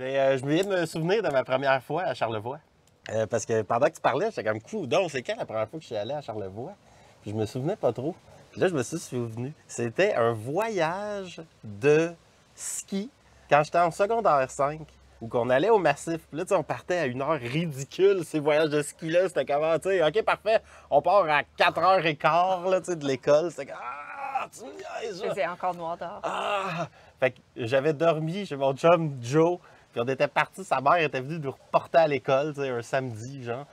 Mais je viens de me souvenir de ma première fois à Charlevoix. Parce que pendant que tu parlais, j'étais comme coudonc, c'est quand la première fois que je suis allé à Charlevoix? Puis je me souvenais pas trop. Puis là, je me suis souvenu. C'était un voyage de ski quand j'étais en secondaire 5, où qu'on allait au Massif. Puis là, tu sais, on partait à une heure ridicule, ces voyages de ski-là. C'était comment, tu sais, OK, parfait, on part à 4h15 là, tu sais, de l'école. C'était comme, ah, tu me niaises, Il faisait encore noir dehors. ah! Fait que j'avais dormi chez mon chum Joe, puis on était partis, sa mère était venue nous reporter à l'école, tu sais, un samedi, genre.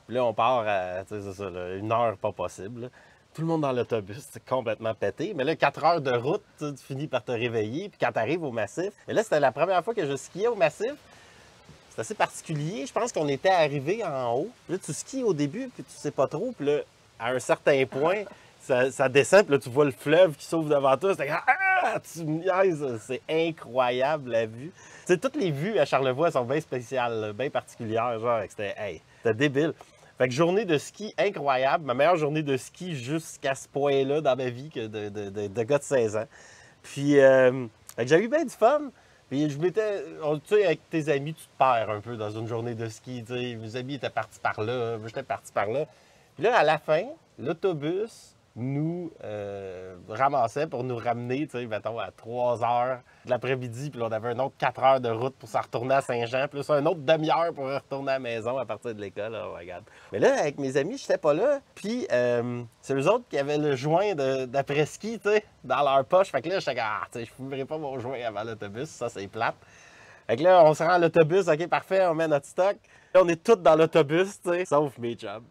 Puis là, on part à, tu sais, c'est ça, là, une heure pas possible, là. Tout le monde dans l'autobus, c'est complètement pété. Mais là, 4 heures de route, tu finis par te réveiller. Puis quand tu arrives au Massif, et là, c'était la première fois que je skiais au Massif. C'est assez particulier. Je pense qu'on était arrivé en haut. Là, tu skis au début, puis tu sais pas trop. Puis là, à un certain point, ça descend, puis là, tu vois le fleuve qui s'ouvre devant toi. C'est comme, ah, tu me niaises. C'est incroyable, la vue. Tu sais, toutes les vues à Charlevoix sont bien spéciales, là, bien particulières. Genre, c'était débile. Fait que journée de ski incroyable. Ma meilleure journée de ski jusqu'à ce point-là dans ma vie que de gars de 16 ans. Puis, fait que j'ai eu bien du fun. Puis je m'étais... Tu sais, avec tes amis, tu te perds un peu dans une journée de ski. Tu sais, mes amis étaient partis par là, moi j'étais parti par là. Puis là, à la fin, l'autobus nous ramassait pour nous ramener, tu sais, mettons, à 3 heures de l'après-midi. Puis là, on avait un autre 4 heures de route pour s'en retourner à Saint-Jean. Plus un autre demi-heure pour retourner à la maison à partir de l'école. Oh my God. Mais là, avec mes amis, je n'étais pas là. Puis c'est eux autres qui avaient le joint d'après-ski, tu sais, dans leur poche. Fait que là, j'étais comme, ah, tu sais, je ne fumerai pas mon joint avant l'autobus. Ça, c'est plate. Fait que là, on se rend à l'autobus. OK, parfait, on met notre stock. Là, on est tous dans l'autobus, tu sais, sauf mes chums.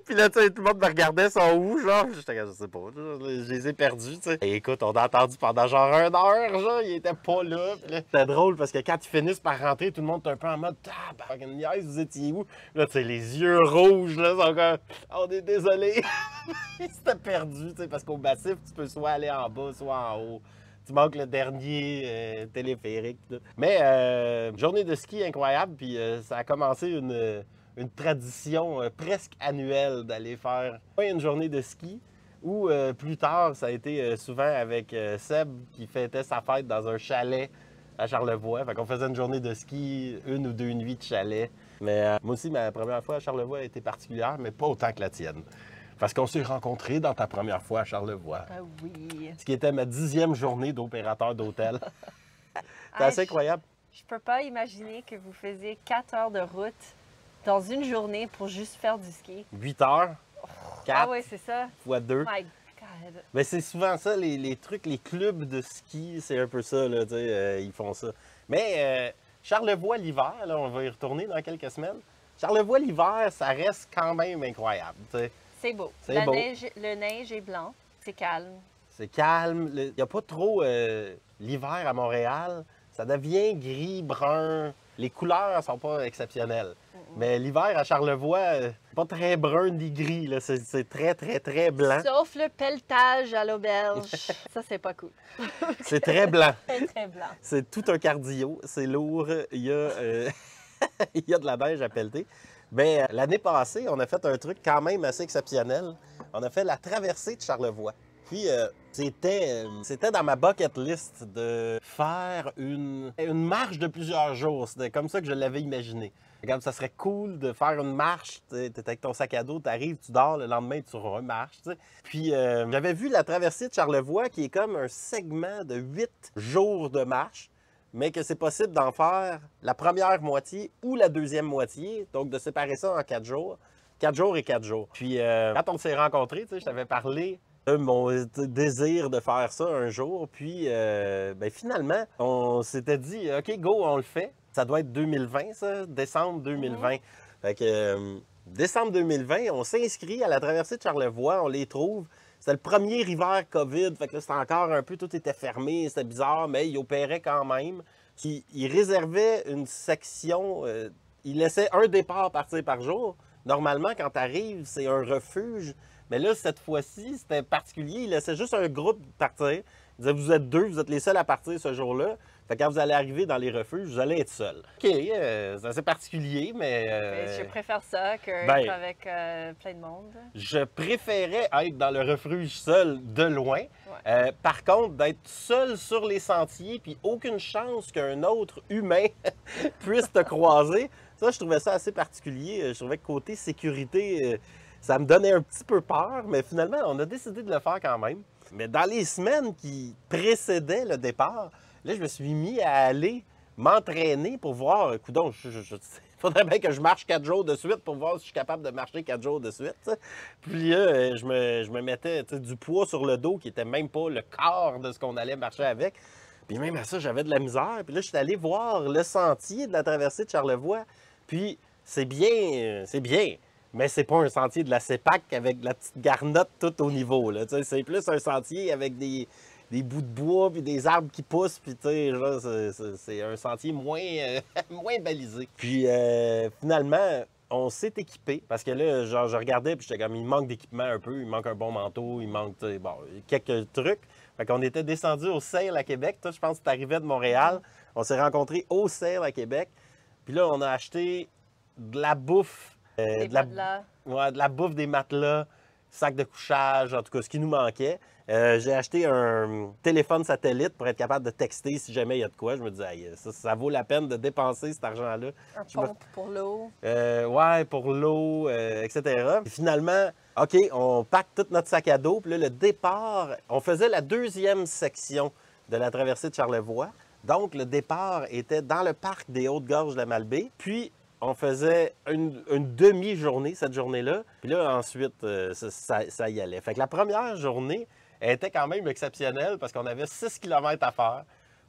Puis là, tu sais, tout le monde me regardait, sont où, genre? J'étais comme, je sais pas, je les ai perdus, tu sais. Et écoute, on a entendu pendant genre 1 heure, genre, ils étaient pas là. Puis là, c'était drôle parce que quand ils finissent par rentrer, tout le monde est un peu en mode, ah, ben, niaise, vous étiez où? Là, tu sais, les yeux rouges, là, sont comme, on est désolé. Ils s'étaient perdus, tu sais, parce qu'au Massif, tu peux soit aller en bas, soit en haut. Tu manques le dernier téléphérique. Tout. Mais journée de ski incroyable, puis ça a commencé une tradition presque annuelle d'aller faire une journée de ski. Ou plus tard, ça a été souvent avec Seb qui fêtait sa fête dans un chalet à Charlevoix. Fait qu'on faisait une journée de ski, 1 ou 2 nuits de chalet. Mais moi aussi, ma première fois à Charlevoix a été particulière, mais pas autant que la tienne. Parce qu'on s'est rencontrés dans ta première fois à Charlevoix. Ah oui. Ce qui était ma 10e journée d'opérateur d'hôtel. C'est assez incroyable. Je peux pas imaginer que vous faisiez 4 heures de route dans une journée pour juste faire du ski. 8 heures, 4 Ah oui, c'est ça. fois 2. My God. Mais c'est souvent ça, les trucs, les clubs de ski, c'est un peu ça, là, tu sais, ils font ça. Mais Charlevoix l'hiver, là, on va y retourner dans quelques semaines. Charlevoix l'hiver, ça reste quand même incroyable, tu sais. C'est beau. C'est beau. Le neige est blanc. C'est calme. C'est calme. Il n'y a pas trop l'hiver à Montréal. Ça devient gris, brun. Les couleurs sont pas exceptionnelles. Mais l'hiver à Charlevoix, pas très brun ni gris. C'est très, très, très blanc. Sauf le pelletage à l'auberge. Ça, c'est pas cool. C'est très blanc. C'est très blanc. C'est tout un cardio. C'est lourd. Il y a, il y a de la neige à pelleter. Mais l'année passée, on a fait un truc quand même assez exceptionnel. On a fait la traversée de Charlevoix. Puis, c'était dans ma bucket list de faire une marche de plusieurs jours. C'était comme ça que je l'avais imaginé. Regarde, ça serait cool de faire une marche. Tu es avec ton sac à dos, tu arrives, tu dors, le lendemain, tu remarches. T'sais. Puis, j'avais vu la traversée de Charlevoix qui est comme un segment de 8 jours de marche, mais que c'est possible d'en faire la première moitié ou la deuxième moitié, donc de séparer ça en 4 jours. 4 jours et 4 jours. Puis, quand on s'est rencontrés, je t'avais parlé de mon désir de faire ça un jour. Puis, finalement, on s'était dit, OK, go, on le fait. Ça doit être 2020, ça, décembre 2020. Fait que, décembre 2020, on s'inscrit à la traversée de Charlevoix, on les trouve. C'était le premier hiver COVID, fait que là, c'était encore un peu, tout était fermé, c'était bizarre, mais ils opéraient quand même. Ils réservaient une section, ils laissaient un départ partir par jour. Normalement, quand tu arrives, c'est un refuge. Mais là, cette fois-ci, c'était particulier. Ils laissaient juste un groupe partir. Ils disaient, vous êtes 2, vous êtes les seuls à partir ce jour-là. Fait que quand vous allez arriver dans les refuges, vous allez être seul. OK, c'est assez particulier, mais... Je préfère ça qu'être ben, avec plein de monde. Je préférais être dans le refuge seul de loin. Ouais. Par contre, d'être seul sur les sentiers, puis aucune chance qu'un autre humain puisse te croiser, ça, je trouvais ça assez particulier. Je trouvais que côté sécurité, ça me donnait un petit peu peur, mais finalement, on a décidé de le faire quand même. Mais dans les semaines qui précédaient le départ, là, je me suis mis à aller m'entraîner pour voir, coudonc, il faudrait bien que je marche 4 jours de suite pour voir si je suis capable de marcher 4 jours de suite. T'sais. Puis là, je me mettais du poids sur le dos qui était même pas le quart de ce qu'on allait marcher avec. Puis même à ça, j'avais de la misère. Puis là, je suis allé voir le sentier de la traversée de Charlevoix. Puis c'est bien, mais c'est pas un sentier de la CEPAC avec de la petite garnotte tout au niveau. Là. C'est plus un sentier avec des bouts de bois puis des arbres qui poussent. Puis c'est un sentier moins, moins balisé. Puis finalement, on s'est équipé parce que là, genre, je regardais puis j'étais comme, il manque d'équipement un peu, il manque un bon manteau, il manque bon, quelques trucs. Fait qu'on était descendu au Sale à Québec. Toi, je pense que tu arrivais de Montréal. On s'est rencontrés au Sale à Québec. Puis là, on a acheté de la bouffe. Des matelas. Ouais, de la bouffe, des matelas, sac de couchage, en tout cas, ce qui nous manquait. J'ai acheté un téléphone satellite pour être capable de texter si jamais il y a de quoi. Je me disais, hey, ça vaut la peine de dépenser cet argent-là. Un pompe pour l'eau. Ouais, pour l'eau, etc. Et finalement, OK, on pack tout notre sac à dos. Puis là, le départ, on faisait la deuxième section de la traversée de Charlevoix. Donc, le départ était dans le parc des Hautes-Gorges de la Malbaie. Puis, on faisait une demi-journée, cette journée-là. Puis là, ensuite, ça y allait. Fait que la première journée était quand même exceptionnelle parce qu'on avait 6 km à faire.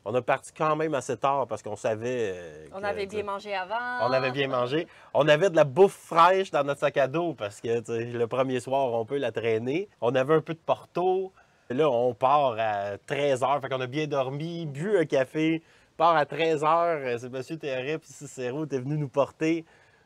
On a parti quand même assez tard parce qu'on savait... On avait bien mangé avant. On avait bien mangé. On avait de la bouffe fraîche dans notre sac à dos parce que le premier soir, on peut la traîner. On avait un peu de Porto. Là, on part à 13 h. Fait qu'on a bien dormi, bu un café. Part à 13 h. C'est M. Théoret puis Cicero était venu nous porter.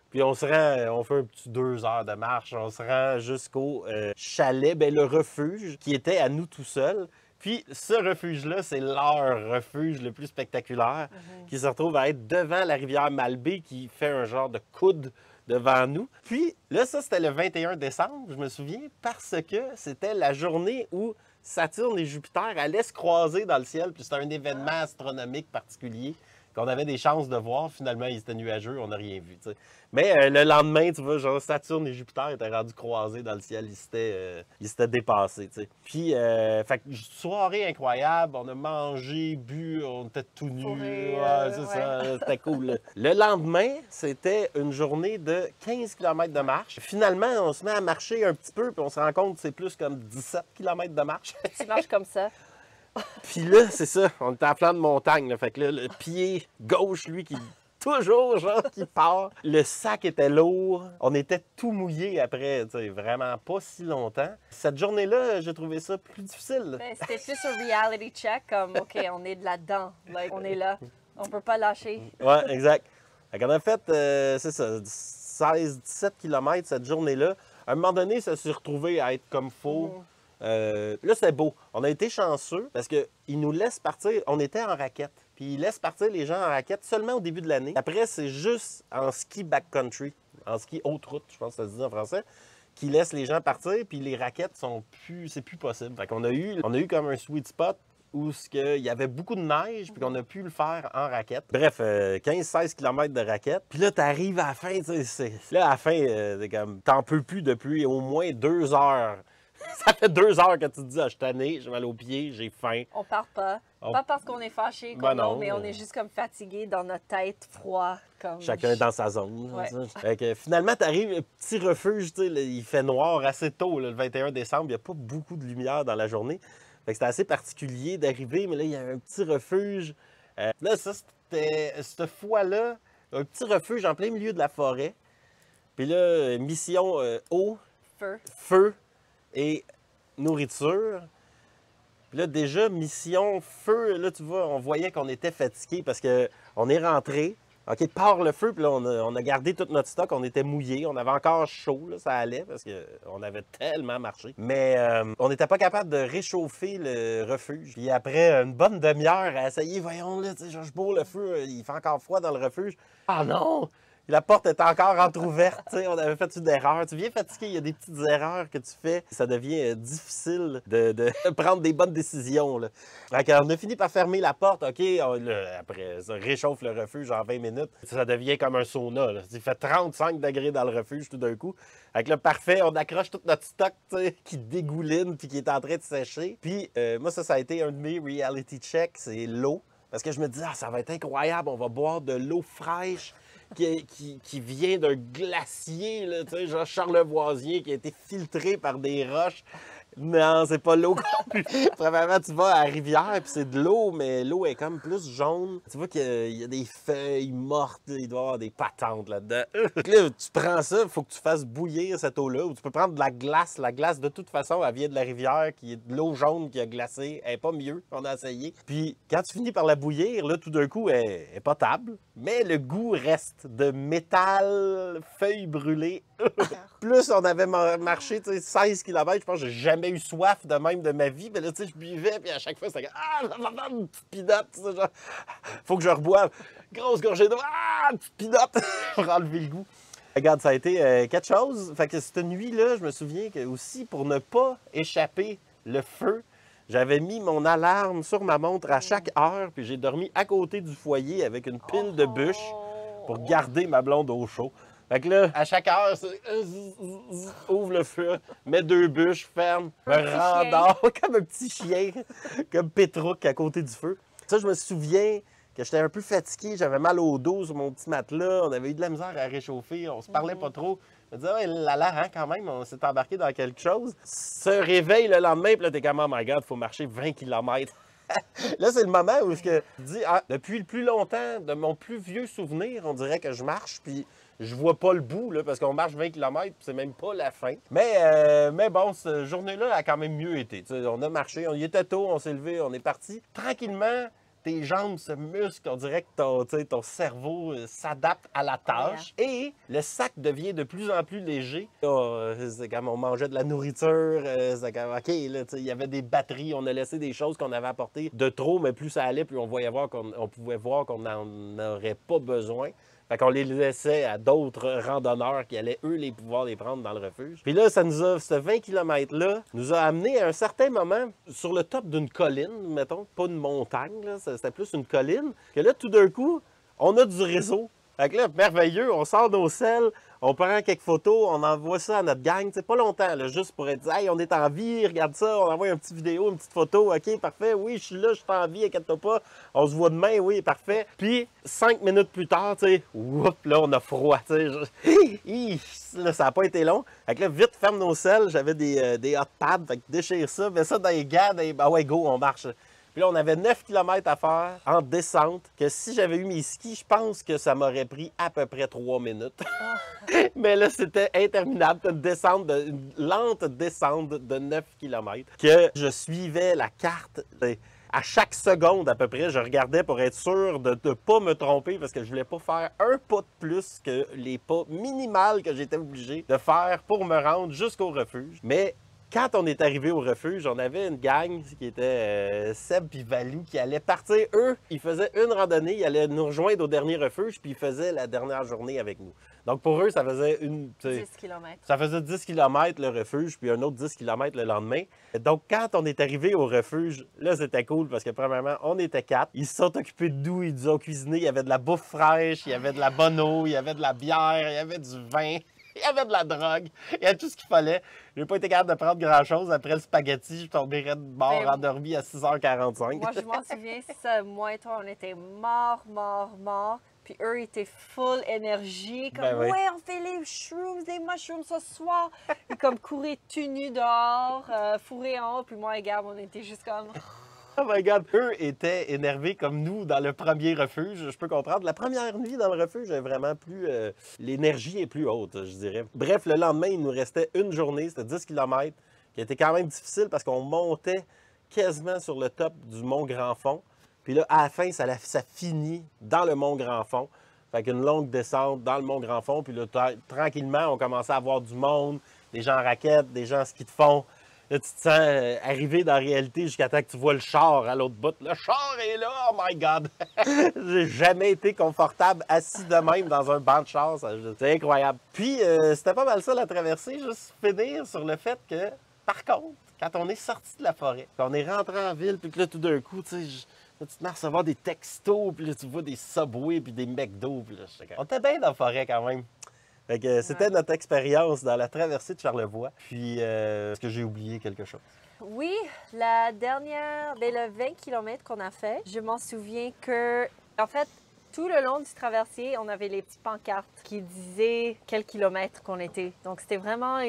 Puis on se rend, on fait un petit 2 heures de marche. On se rend jusqu'au chalet, le refuge qui était à nous tout seuls. Puis ce refuge-là, c'est leur refuge le plus spectaculaire qui se retrouve à être devant la rivière Malbaie qui fait un genre de coude devant nous. Puis là, ça, c'était le 21 décembre, je me souviens, parce que c'était la journée où Saturne et Jupiter allaient se croiser dans le ciel. Puis c'était un événement astronomique particulier qu'on avait des chances de voir. Finalement, ils étaient nuageux, on n'a rien vu. T'sais. Mais le lendemain, tu vois, genre Saturne et Jupiter étaient rendus croisés dans le ciel. Ils s'étaient dépassés. T'sais. Puis, fait que soirée incroyable. On a mangé, bu, on était tout nus. Ouais, c'est ça, c'était cool. Le lendemain, c'était une journée de 15 km de marche. Finalement, on se met à marcher un petit peu, puis on se rend compte que c'est plus comme 17 km de marche. Tu marches comme ça. Puis là, c'est ça, on était en flanc de montagne. Là, fait que là, le pied gauche, lui, qui toujours, genre, qui part. Le sac était lourd. On était tout mouillé après, tu sais, vraiment pas si longtemps. Cette journée-là, j'ai trouvé ça plus difficile. Ben, c'était plus un reality check, comme, OK, on est de là-dedans. Like, on est là. On peut pas lâcher. Ouais, exact. Fait qu'on a fait, c'est ça, 16-17 km cette journée-là. À un moment donné, ça s'est retrouvé à être comme faux. Là, c'était beau. On a été chanceux parce qu'ils nous laissent partir. On était en raquette. Puis ils laissent partir les gens en raquette seulement au début de l'année. Après, c'est juste en ski backcountry, en ski haute route, je pense que ça se dit en français, qui laissent les gens partir. Puis les raquettes sont plus... C'est plus possible. Fait qu'on a eu comme un sweet spot où il y avait beaucoup de neige, puis qu'on a pu le faire en raquette. Bref, 15-16 km de raquette. Puis là, t'arrives à la fin, là, à la fin, t'es comme, t'en peux plus depuis au moins 2 heures. Ça fait 2 heures que tu te dis, ah, je suis tanné, j'ai mal aux pieds, j'ai faim. On part pas. Pas parce qu'on est fâché, mais on est juste comme fatigué dans notre tête, froid. Comme... Chacun dans sa zone. Ouais. Fait que, finalement, tu arrives, petit refuge, il fait noir assez tôt, là, le 21 décembre, il n'y a pas beaucoup de lumière dans la journée. Fait que c'était assez particulier d'arriver, mais là, il y a un petit refuge. Là, ça, c'était cette fois-là, un petit refuge en plein milieu de la forêt. Puis là, mission eau, feu et nourriture. Puis là, déjà, mission feu, là, tu vois, on voyait qu'on était fatigué parce qu'on est rentré, OK, part le feu, puis là, on a gardé tout notre stock. On était mouillés, on avait encore chaud, là, ça allait, parce qu'on avait tellement marché. Mais on n'était pas capable de réchauffer le refuge. Puis après une bonne demi-heure à essayer, voyons, là, tu sais, je bourre le feu, il fait encore froid dans le refuge. Ah non! La porte était encore entrouverte, tu sais, on avait fait une erreur. Tu viens fatigué, il y a des petites erreurs que tu fais. Ça devient difficile de prendre des bonnes décisions, là. Fait qu'on a fini par fermer la porte, OK, après ça réchauffe le refuge en 20 minutes. Ça devient comme un sauna, là. Il fait 35 degrés dans le refuge tout d'un coup. Fait que là, parfait, on accroche tout notre stock, tu sais, qui dégouline puis qui est en train de sécher. Puis moi, ça a été un de mes reality checks, c'est l'eau. Parce que je me dis, ah, ça va être incroyable, on va boire de l'eau fraîche qui vient d'un glacier, là, tu sais, genre charlevoisien, qui a été filtré par des roches. Non, c'est pas l'eau qu'on pue. Premièrement, tu vas à la rivière, puis c'est de l'eau, mais l'eau est comme plus jaune. Tu vois qu'il y a des feuilles mortes, il doit y avoir des patentes là-dedans. Donc là, tu prends ça, il faut que tu fasses bouillir cette eau-là, ou tu peux prendre de la glace. La glace, de toute façon, elle vient de la rivière, qui est de l'eau jaune qui a glacé. Elle est pas mieux, on a essayé. Puis quand tu finis par la bouillir, là, tout d'un coup, elle est potable, mais le goût reste de métal, feuilles brûlées. Plus on avait marché 16 km, je pense que j'ai jamais eu soif de même de ma vie. Mais là, tu sais, je buvais, puis à chaque fois, c'était comme ah, une petite pinotte, genre, faut que je reboive. Grosse gorgée d'eau, ah, une petite pinotte pour enlever le goût. Regarde, ça a été quelque chose. Fait que cette nuit-là, je me souviens que aussi, pour ne pas échapper le feu, j'avais mis mon alarme sur ma montre à chaque heure, puis j'ai dormi à côté du foyer avec une pile de bûches pour garder ma blonde au chaud. Fait que là, à chaque heure, ouvre le feu, mets 2 bûches, ferme, me rendors comme un petit chien, comme Pétrouque à côté du feu. Ça, je me souviens que j'étais un peu fatigué, j'avais mal au dos sur mon petit matelas, on avait eu de la misère à réchauffer, on se parlait pas trop. Je me disais, ouais, là, quand même, on s'est embarqué dans quelque chose. Se réveille le lendemain, puis là, t'es comme, oh my God, il faut marcher 20 km. Là, c'est le moment où je dis, ah, depuis le plus longtemps, de mon plus vieux souvenir, on dirait que je marche, puis je vois pas le bout, là, parce qu'on marche 20 km, puis c'est même pas la fin. Mais bon, cette journée-là a quand même mieux été. T'sais, on a marché, on y était tôt, on s'est levé, on est parti. Tranquillement, tes jambes se musclent, on dirait que ton cerveau s'adapte à la tâche. Et le sac devient de plus en plus léger. C'est comme on mangeait de la nourriture, c'est comme, OK, là, il y avait des batteries, on a laissé des choses qu'on avait apportées de trop, mais plus ça allait, plus on pouvait voir qu'on n'en aurait pas besoin. Fait qu'on les laissait à d'autres randonneurs qui allaient, eux, pouvoir les prendre dans le refuge. Puis là, ce 20 km-là nous a amené à un certain moment sur le top d'une colline, mettons, pas une montagne, là, c'était plus une colline, que là, tout d'un coup, on a du réseau. Fait que là, merveilleux, on sort nos selles, on prend quelques photos, on envoie ça à notre gang, pas longtemps, là, juste pour être dit, hey, on est en vie, regarde ça, on envoie une petite vidéo, une petite photo, OK, parfait, oui, je suis là, je suis en vie, inquiète-toi pas, on se voit demain, oui, parfait. Puis, 5 minutes plus tard, tu sais, là, on a froid, tu sais, là, ça n'a pas été long. Fait que là, vite, ferme nos selles, j'avais des hot pads, fait que déchire ça, mets ça dans les gants, ah ouais, go, on marche. Puis là, on avait 9 km à faire en descente, que si j'avais eu mes skis, je pense que ça m'aurait pris à peu près 3 minutes. Mais là, c'était interminable. Une lente descente de 9 km, que je suivais la carte. À chaque seconde, à peu près, je regardais pour être sûr de ne pas me tromper parce que je voulais pas faire un pas de plus que les pas minimales que j'étais obligé de faire pour me rendre jusqu'au refuge. Mais quand on est arrivé au refuge, on avait une gang qui était Seb et Valou qui allaient partir. Eux, ils faisaient une randonnée, ils allaient nous rejoindre au dernier refuge, puis ils faisaient la dernière journée avec nous. Donc pour eux, ça faisait 10 km. Ça faisait 10 km le refuge, puis un autre 10 km le lendemain. Donc quand on est arrivé au refuge, là, c'était cool parce que premièrement, on était 4. Ils se sont occupés de nous, ils nous ont cuisiné. Il y avait de la bouffe fraîche, il y avait de la bonne eau, il y avait de la bière, il y avait du vin. Il y avait de la drogue, il y avait tout ce qu'il fallait. J'ai pas été capable de prendre grand-chose. Après le spaghetti, je tomberais de bord endormi à 6h45. Moi, je m'en souviens, ça, moi et toi, on était morts. Puis eux, ils étaient full énergie. Comme, oui. Ouais, on fait les mushrooms ce soir. Puis comme courir tout nu dehors, fourré en haut. Puis moi et Gab, on était juste comme... Oh my God! Eux étaient énervés comme nous dans le premier refuge. Je peux comprendre. La première nuit dans le refuge est vraiment plus... l'énergie est plus haute, je dirais. Bref, le lendemain, il nous restait une journée. C'était 10 km, qui était quand même difficile parce qu'on montait quasiment sur le top du Mont Grand Fond. Puis là, à la fin, ça finit dans le Mont Grand Fond. Fait qu'une longue descente dans le Mont-Grand-Fond. Puis là, tranquillement, on commençait à voir du monde, des gens en raquettes, des gens en ski de fond. Là, tu te sens arriver dans la réalité jusqu'à temps que tu vois le char à l'autre bout. Le char est là! Oh my God! J'ai jamais été confortable assis de même dans un banc de char. C'est incroyable. Puis, c'était pas mal ça, la traversée. Juste finir sur le fait que, par contre, quand on est sorti de la forêt, qu'on est rentré en ville, puis que là, tout d'un coup, tu sais, là, tu te mets à recevoir des textos, puis là, tu vois des Subway, puis des McDo, puis là, on était bien dans la forêt quand même. Fait que c'était notre expérience dans la traversée de Charlevoix. Puis, est-ce que j'ai oublié quelque chose? Oui, la dernière, le 20 km qu'on a fait, je m'en souviens que, en fait, tout le long du traversier, on avait les petites pancartes qui disaient quel kilomètre qu'on était. Donc, c'était vraiment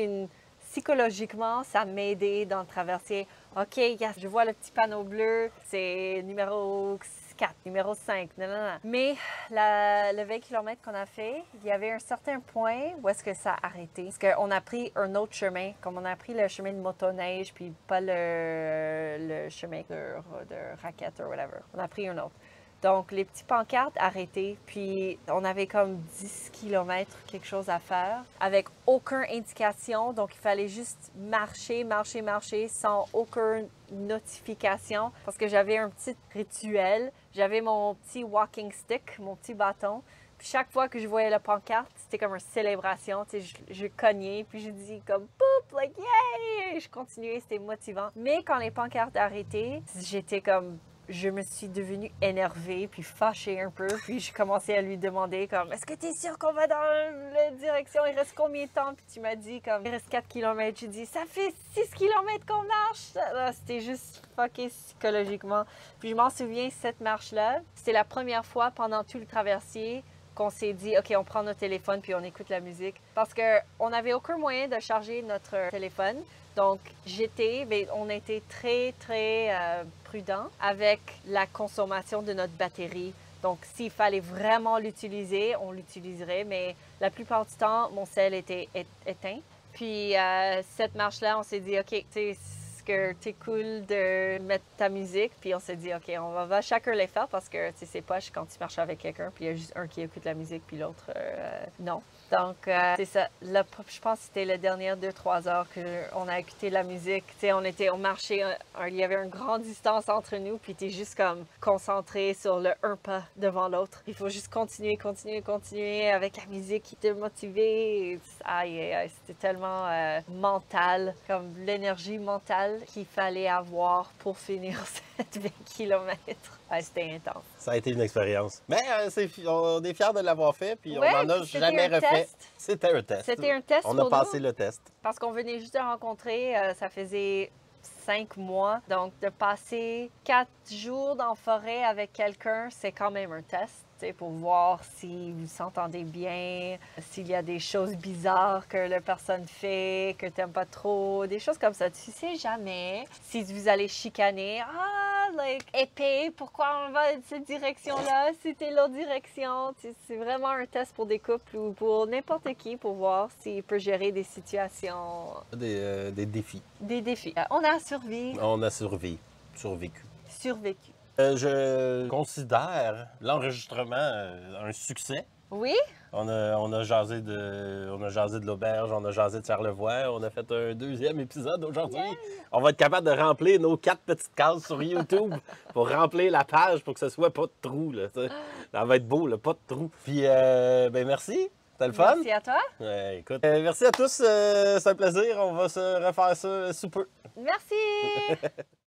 psychologiquement, ça m'aidait dans le traversier. OK, yes, je vois le petit panneau bleu, c'est numéro 4, numéro 5, non. Mais le 20 km qu'on a fait, il y avait un certain point où est-ce que ça a arrêté. Parce qu'on a pris un autre chemin, comme on a pris le chemin de motoneige, puis pas le chemin de raquette ou whatever. On a pris un autre. Donc, les petits pancartes arrêtées, puis on avait comme 10 km, quelque chose à faire, avec aucune indication. Donc, il fallait juste marcher sans aucune notification. Parce que j'avais un petit rituel. J'avais mon petit walking stick, mon petit bâton. Puis chaque fois que je voyais la pancarte, c'était comme une célébration. Tu sais, je cognais, puis je dis comme « Poop! Like, yay! » Je continuais, c'était motivant. Mais quand les pancartes arrêtaient, j'étais comme... Je me suis devenue énervée, puis fâchée un peu. Puis je commençais à lui demander comme « Est-ce que tu es sûre qu'on va dans la direction? Il reste combien de temps? » Puis tu m'as dit comme « Il reste 4 km. » J'ai dit « Ça fait 6 km qu'on marche! » C'était juste fucké psychologiquement. Puis je m'en souviens, cette marche-là, c'était la première fois pendant tout le traversier qu'on s'est dit, OK, on prend notre téléphone puis on écoute la musique. Parce qu'on n'avait aucun moyen de charger notre téléphone. Donc, on était très, très prudent avec la consommation de notre batterie. Donc, s'il fallait vraiment l'utiliser, on l'utiliserait. Mais la plupart du temps, mon cell était éteint. Puis, cette marche-là, on s'est dit, OK, tu sais, que c'est cool de mettre ta musique, puis on s'est dit, OK, on va chacun les faire parce que, tu sais, c'est poche quand tu marches avec quelqu'un, puis il y a juste un qui écoute la musique, puis l'autre, non. Donc, c'est ça. Là, je pense que c'était les dernières 2-3 heures qu'on a écouté la musique. Tu sais, on marchait, il y avait une grande distance entre nous, puis tu es juste comme concentré sur le un pas devant l'autre. Il faut juste continuer avec la musique qui te motivait. Aïe, c'était tellement mental, comme l'énergie mentale qu'il fallait avoir pour finir cette 20 km. C'était intense. Ça a été une expérience. Mais on est fiers de l'avoir fait, puis ouais, on n'en a jamais refait. C'était un test. C'était un test on a passé le test. Parce qu'on venait juste de rencontrer, ça faisait 5 mois. Donc, de passer 4 jours dans la forêt avec quelqu'un, c'est quand même un test. Pour voir si vous s'entendez bien, s'il y a des choses bizarres que la personne fait, que tu n'aimes pas trop, des choses comme ça. Tu sais jamais si vous allez chicaner. Épais, pourquoi on va dans cette direction-là? C'était l'autre direction. C'est vraiment un test pour des couples ou pour n'importe qui pour voir s'il peut gérer des situations. Des défis. Des défis. On a survécu. On a survécu. Je considère l'enregistrement un succès. Oui? On a jasé de l'auberge, on a jasé de Charlevoix, on a fait un 2e épisode aujourd'hui. Yeah. On va être capable de remplir nos 4 petites cases sur YouTube pour remplir la page pour que ce soit pas de trou. Là, ça va être beau, là, pas de trou. Puis, merci. C'était le fun. Merci à toi. Écoute, merci à tous. C'est un plaisir. On va se refaire ça sous peu. Merci.